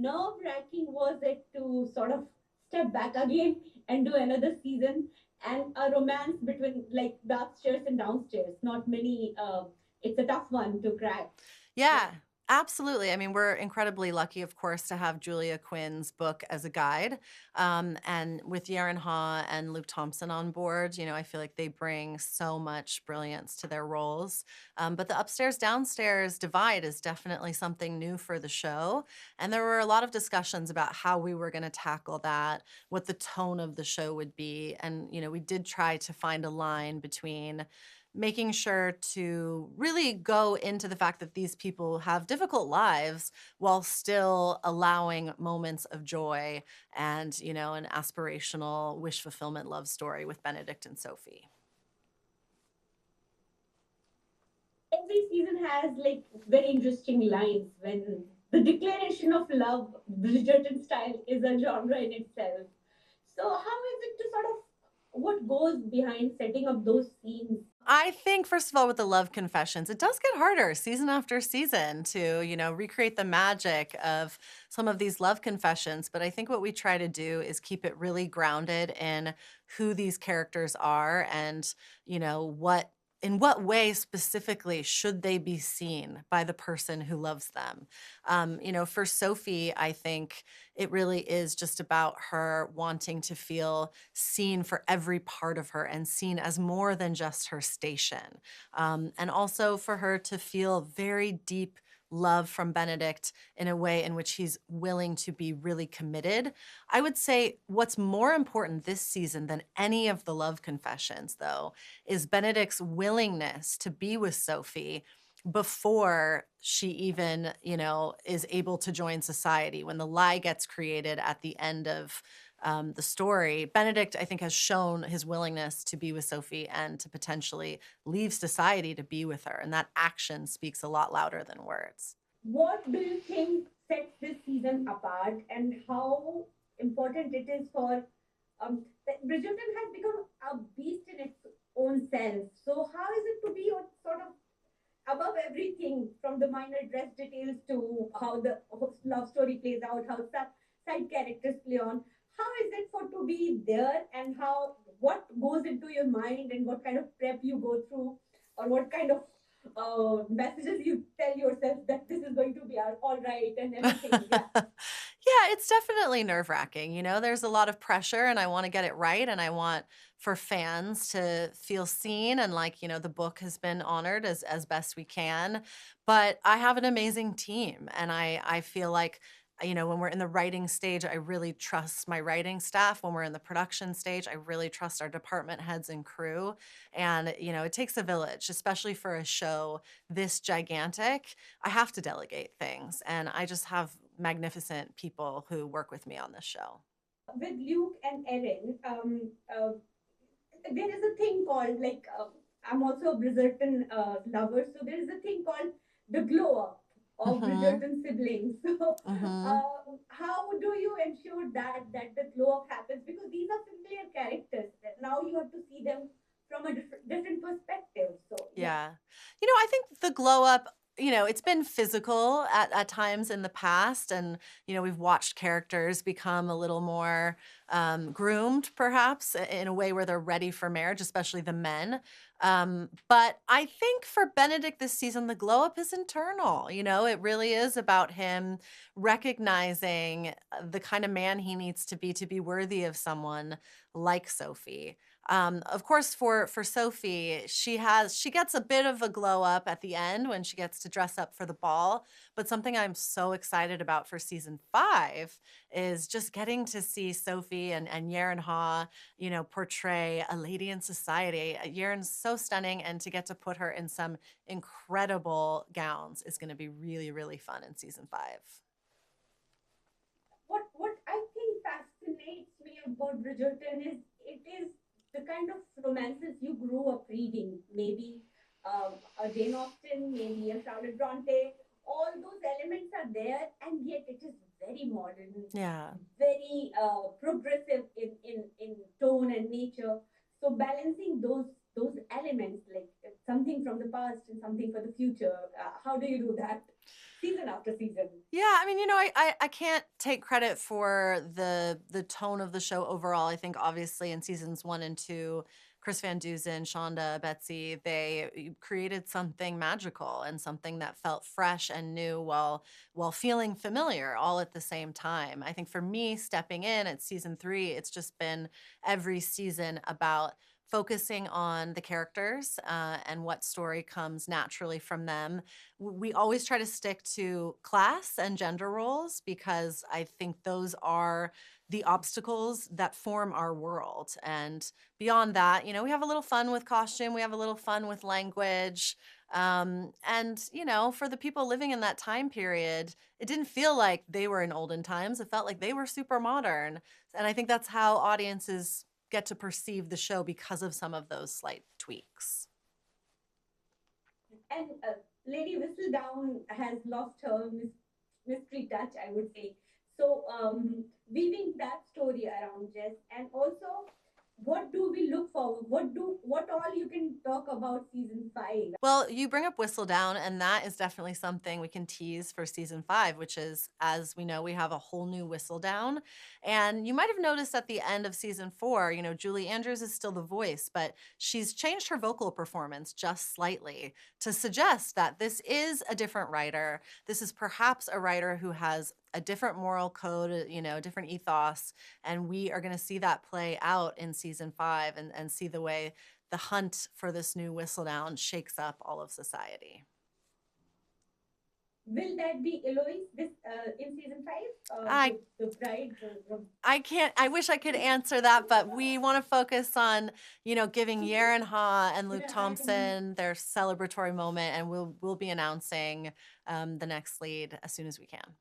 nerve-wracking was it to sort of step back again and do another season and a romance between like the upstairs and downstairs? Not many. It's a tough one to crack. Yeah, absolutely. I mean, we're incredibly lucky, of course, to have Julia Quinn's book as a guide. And with Yerin Ha and Luke Thompson on board, I feel like they bring so much brilliance to their roles. But the upstairs downstairs divide is definitely something new for the show. And there were a lot of discussions about how we were going to tackle that, what the tone of the show would be. And, we did try to find a line between making sure to really go into the fact that these people have difficult lives while still allowing moments of joy and, an aspirational wish fulfillment love story with Benedict and Sophie. Every season has like very interesting lines when the declaration of love, Bridgerton style, is a genre in itself. So how is it to sort of what goes behind setting up those scenes? I think, first of all, with the love confessions, it does get harder season after season to, recreate the magic of some of these love confessions. But I think what we try to do is keep it really grounded in who these characters are and, in what way specifically should they be seen by the person who loves them. For Sophie, I think it really is just about her wanting to feel seen for every part of her and seen as more than just her station. And also for her to feel very deep love from Benedict in a way in which he's willing to be really committed. I would say what's more important this season than any of the love confessions, though, is Benedict's willingness to be with Sophie before she even, is able to join society. When the lie gets created at the end of the story, Benedict, I think, has shown his willingness to be with Sophie and to potentially leave society to be with her. And that action speaks a lot louder than words. What do you think sets this season apart, and how important it is for that Bridgerton has become a beast in its own sense. So how is it to be sort of above everything, from the minor dress details to how the love story plays out, how side characters play on? How is it for to be there, and how what goes into your mind, and what kind of prep you go through, or what kind of messages you tell yourself that this is going to be all right and everything? Yeah. Yeah, it's definitely nerve wracking. There's a lot of pressure, and I want to get it right. And I want for fans to feel seen and like, the book has been honored as best we can. But I have an amazing team. And I feel like, when we're in the writing stage, I really trust my writing staff. When we're in the production stage, I really trust our department heads and crew. And, it takes a village, especially for a show this gigantic. I have to delegate things. And I just have magnificent people who work with me on this show. With Luke and Erin, there is a thing called like I'm also a Bridgerton lover, so there is a thing called the glow up of Hmm. Bridgerton siblings. So, Hmm. how do you ensure that the glow up happens? Because these are familiar characters. That now you have to see them from a different perspective. So, yeah. Yeah. I think the glow up, it's been physical at times in the past. And, we've watched characters become a little more groomed, perhaps, in a way where they're ready for marriage, especially the men. But I think for Benedict this season, the glow up is internal. It really is about him recognizing the kind of man he needs to be worthy of someone like Sophie. Of course, for Sophie, she gets a bit of a glow up at the end when she gets to dress up for the ball. But something I'm so excited about for season 5 is just getting to see Sophie and Yerin Ha, portray a lady in society. Yerin's so stunning, and to get to put her in some incredible gowns is going to be really, really fun in season 5. What I think fascinates me about Bridgerton is it is the kind of romances you grew up reading. Maybe a Jane Austen, maybe a Charlotte Bronte. All those elements are there, and yet it is very modern, Yeah. very progressive in tone and nature. So balancing those elements, like something from the past and something for the future. How do you do that, season after season? Yeah, I mean, I can't take credit for the tone of the show overall. I think obviously in seasons 1 and 2, Chris Van Dusen, Shonda, Betsy, they created something magical and something that felt fresh and new while feeling familiar all at the same time. I think for me, stepping in at season 3, it's just been every season about focusing on the characters and what story comes naturally from them. We always try to stick to class and gender roles because I think those are the obstacles that form our world. And beyond that, we have a little fun with costume, we have a little fun with language. And, for the people living in that time period, it didn't feel like they were in olden times. It felt like they were super modern. And I think that's how audiences get to perceive the show because of some of those slight tweaks. And Lady Whistledown has lost her mystery touch, I would say. So, weaving that story around Jess, and also, what do we look forward? What all you can talk about season 5? Well, you bring up Whistledown, and that is definitely something we can tease for season 5, which is, as we know, we have a whole new Whistledown. And you might have noticed at the end of season 4, Julie Andrews is still the voice, but she's changed her vocal performance just slightly to suggest that this is a different writer. This is perhaps a writer who has a different moral code, a different ethos. And we are going to see that play out in season 5 and see the way the hunt for this new Whistledown shakes up all of society. Will that be Eloise this in season 5? I The bride. I can't. I wish I could answer that, but we want to focus on, giving Yerin Ha and Luke Thompson their celebratory moment, and we'll be announcing the next lead as soon as we can.